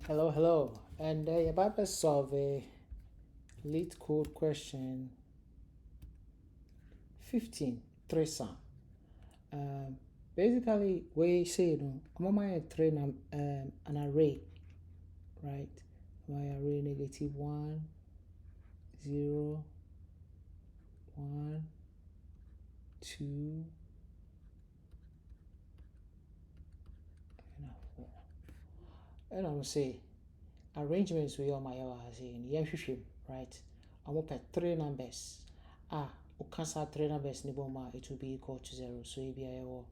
Hello, and you're about to solve a Leetcode question 15, 3 sum. Um, Basically, we say, I'm on my train an array, right? My array negative 1, 0, 1, 2, and 4. And I'm say arrangements we all my say in the right? I'm up at 3 numbers. We cancel 3 numbers, it will be equal to 0. So if you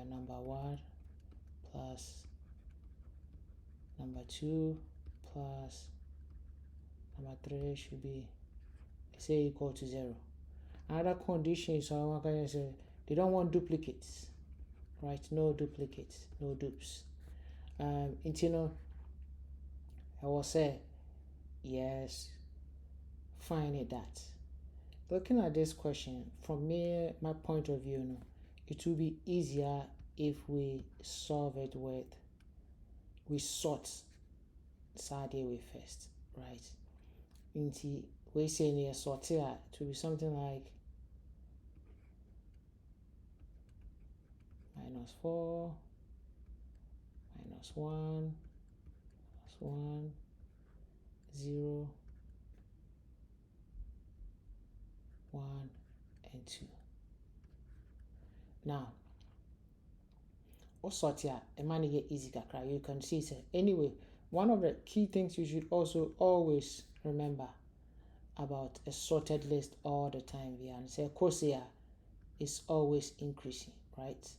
number 1 plus number 2 plus number 3 should be say equal to 0. Another condition is one can say they don't want duplicates, right? No duplicates, no dupes. I will say yes, find it that. Looking at this question from me, my point of view, it will be easier if we solve it with we sort Saturday way first, right? Into we say near sort to be something like -4, -1, -1, 0, 1, and 2. Now, what sort here? A man get easy kakra. You can see it. Anyway, one of the key things you should also always remember about a sorted list all the time. And say course here is always increasing, right?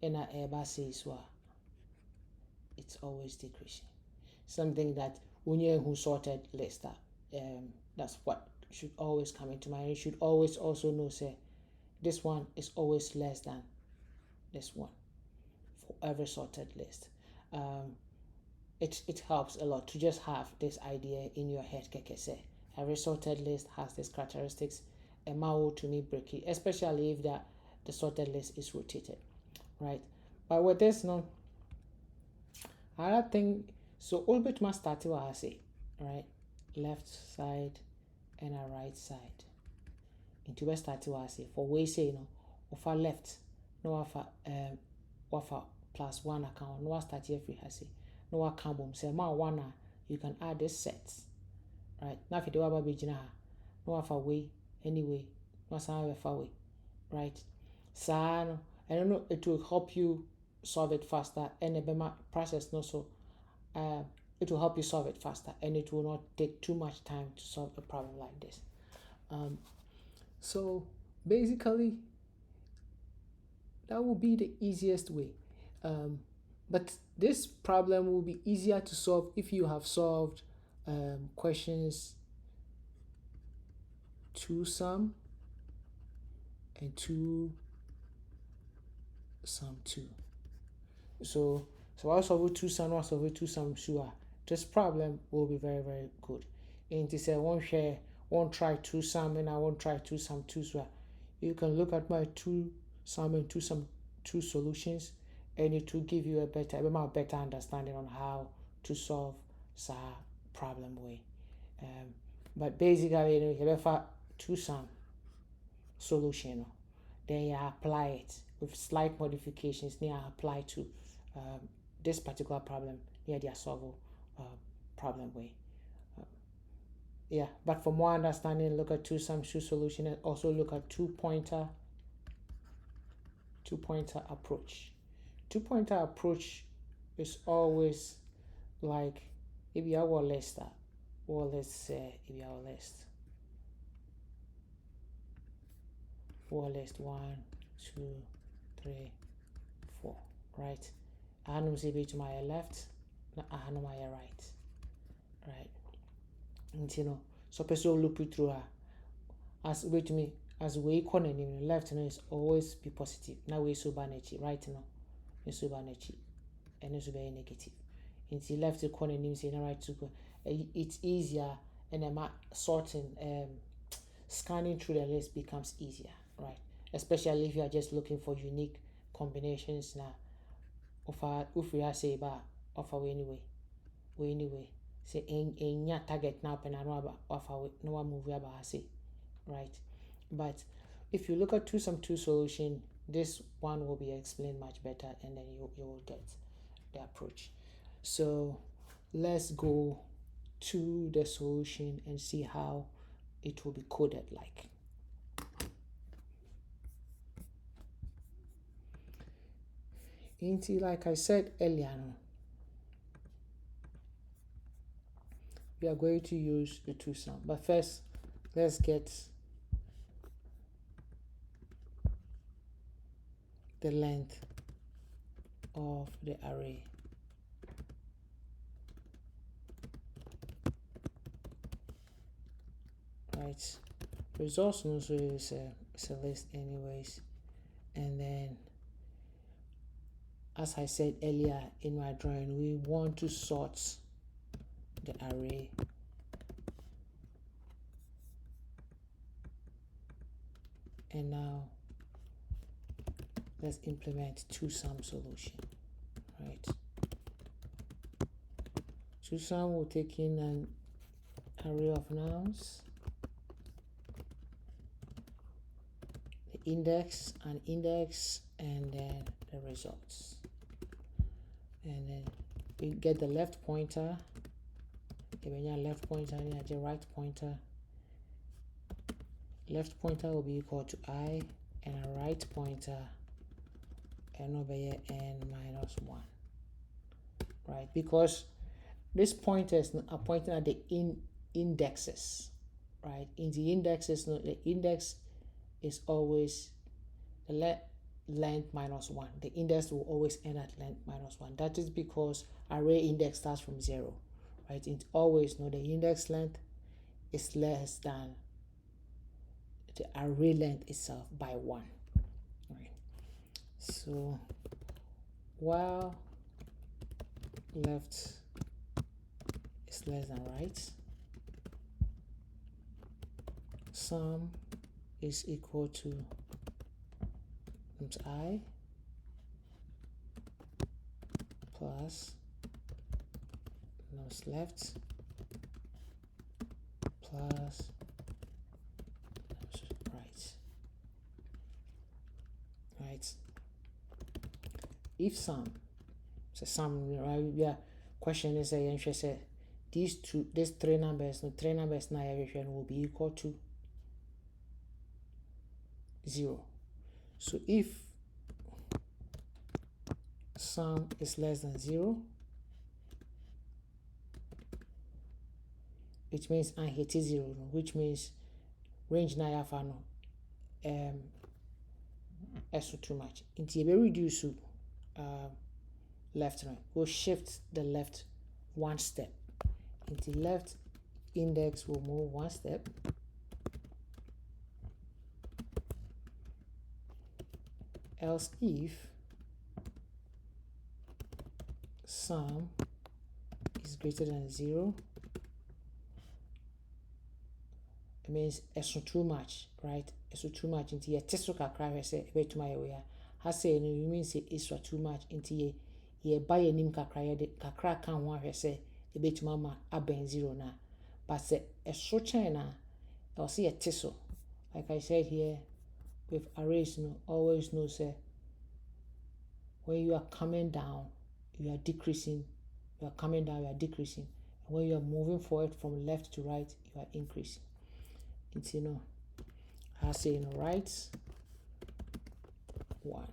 And a says it's always decreasing. Something that when you who sorted list that's what should always come into mind. You should always also know say this one is always less than this one for every sorted list. It helps a lot to just have this idea in your head. Say every sorted list has these characteristics. A will to me break it, especially if the sorted list is rotated, right? But with this now, another thing, so all bit must start to I say, right? Left side and a right side. Into where start to I say for we say offer left, no offer +1 account, no start here free I say, no account boom say ma one you can add this set, right? Now if you do about begin no offer way anyway, no sound far way, right? So I don't know, it will help you solve it faster and a process no so it will help you solve it faster and it will not take too much time to solve a problem like this. So basically that will be the easiest way. But this problem will be easier to solve if you have solved questions 2 sum and 2 sum 2. So I'll solve 2 sum, I'll solve 2 sum sure. This problem will be very good. And to say one share, one try 2 sum and I won't try 2 sum 2 sure. You can look at my 2 sum and 2 sum 2 solutions and it will give you a better understanding on how to solve sa problem way. But basically, you have 2 sum solution, then you apply it with slight modifications. Then you apply to this particular problem. Yeah, they solve problem way. Yeah, but for more understanding, look at 2 sum 2 solution and also look at 2-pointer approach. 2-pointer approach is always like if you have a list, or let's say if you have a list, or list 1, 2, 3, 4, right? I know say to my left, I know my right? And so person look it through her as wait me as we corner left is always be positive. Now we so banechi right is so banechi and it's very negative. Into left the corner name say right to go. It's easier and sorting scanning through the list becomes easier, right? Especially if you are just looking for unique combinations now. If we are say offer anyway. Say in target now and offer no one move about say, right? But if you look at two solution, this one will be explained much better, and then you will get the approach. So let's go to the solution and see how it will be coded like. Like I said earlier, we are going to use the two sum, but first let's get the length of the array. Right, results also is a list anyways, and then as I said earlier in my drawing, we want to sort the array and now let's implement two sum solution. Right, two sum will take in an array of nouns, the index, and then the results, and then we get the left pointer, left pointer and the right pointer. Left pointer will be equal to I, and a right pointer and over here n-1, right? Because this pointers are pointing at the indexes, right? In the indexes, the index is always the length minus 1. The index will always end at length minus 1. That is because array index starts from 0, right? It always the index length is less than the array length itself by 1. Right. So while left is less than right, sum is equal to I plus left plus right. If sum, so sum, right? Yeah. Question is say these three numbers now will be equal to 0. So if sum is less than 0, which means I hit 0, which means range na yafa no eso too much. Until you reduce left right, we'll shift the left one step. Until left index will move one step. Else if sum is greater than 0, it means eso too much, right? Eso too much into ye teso kakra say bet my way. Has say no, you mean say eso too much into ye buy a nim kakra ye kakra kan ho say e bet mama aben 0 na. But say eso china or say a teso. Like I said here, with arrays, always know say when you are coming down, you are decreasing. You are coming down, you are decreasing. And when you are moving forward from left to right, you are increasing. It's I say right 1,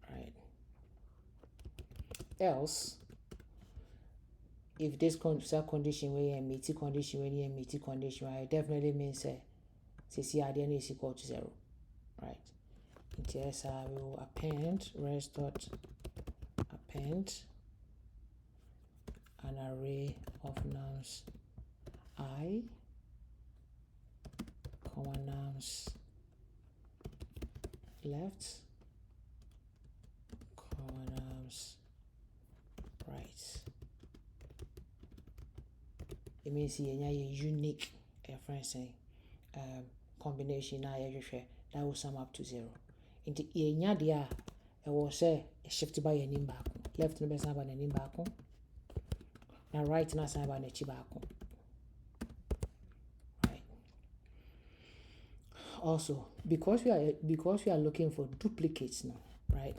right? Else, if this condition where you meet condition when you meet condition, right, definitely means say CRDN is equal to 0, right? Yes, I will append append an array of nouns I, nouns left, nouns right. It means here a unique combination that will sum up to 0. Into enya dia I will say shift by a name back. Left no best by a name back. Now right now say about nechi baako. Right. Also, because we are looking for duplicates now, right?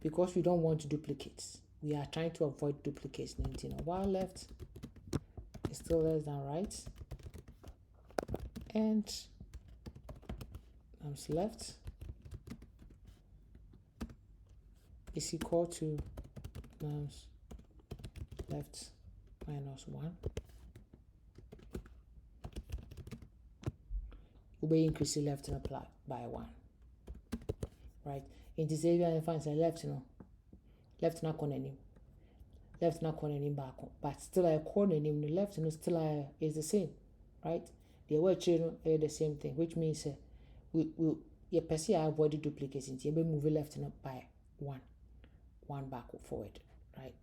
Because we don't want duplicates, we are trying to avoid duplicates. While left is still less than right, and left is equal to left minus 1. We'll be increasing left and apply by 1. Right? In this area, I find left not corner left not corner back, but still I corner name the left still is the same, right? The word children are the same thing, which means we avoid the duplicates in we move left and by 1 back forward, right?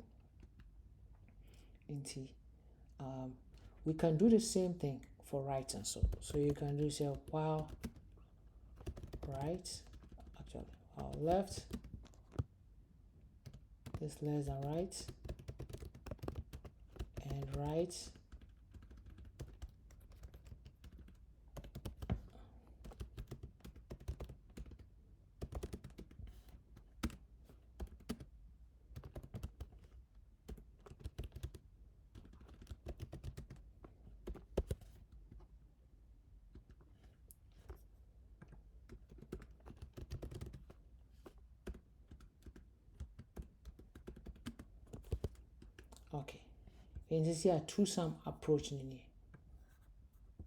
We can do the same thing for right and so you can do say while right, actually while left is less than right, and right okay. And this is a two-sum approach in here,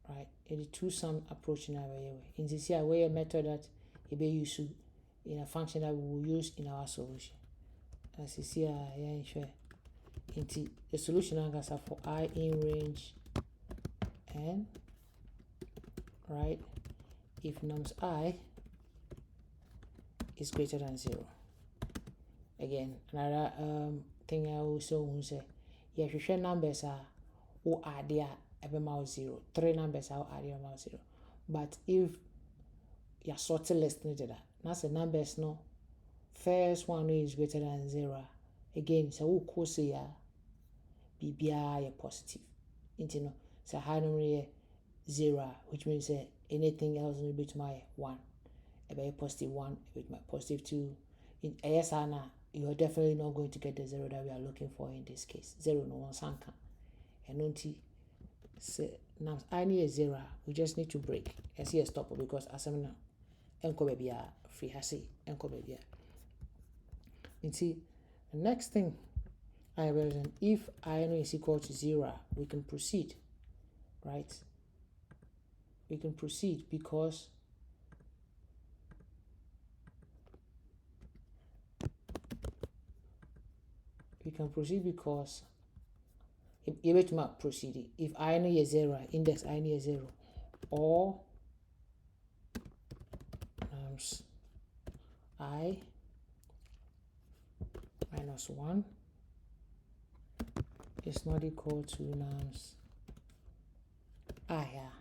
right? It is two-sum approach in our way. In this here, way a method that you be used in a function that we will use in our solution. As you see, into the solution answer for I in range n, right? If nums I is greater than 0. Again, another thing I also say, yeah, if you share numbers are or add there about 0. 3 numbers are add about 0. But if you're sorted list that, that's the numbers no first one is greater than 0. Again, so we could say BBI positive. So high number 0, which means anything else in between my 1. About positive 1 with my positive 2. In ASR, you are definitely not going to get the 0 that we are looking for in this case. 0 no one sanka. And until now I need a 0, we just need to break. I see a stopper because as I'm now enko baby free hasi enko baby. You see, the next thing I represent if I know is equal to 0, we can proceed, right? We can proceed because if to proceed if I know is 0, index I know is 0, or I minus 1 is not equal to nums I here.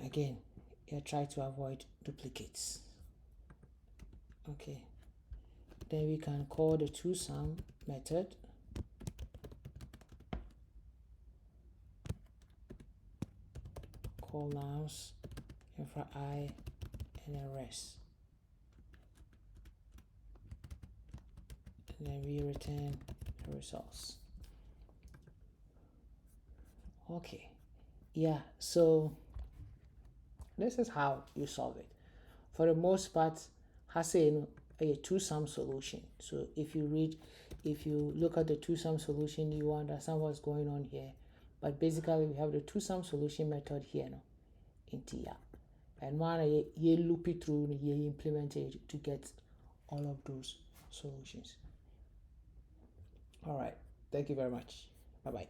Again, you try to avoid duplicates. Okay. Then we can call the two-sum method. Call nums infra I and then rest. And then we return the results. Okay. Yeah, so this is how you solve it. For the most part, has a two-sum solution. So if you look at the two-sum solution, you understand what's going on here. But basically, we have the two-sum solution method here now in TR. And one you loop it through and you implement it to get all of those solutions. All right. Thank you very much. Bye-bye.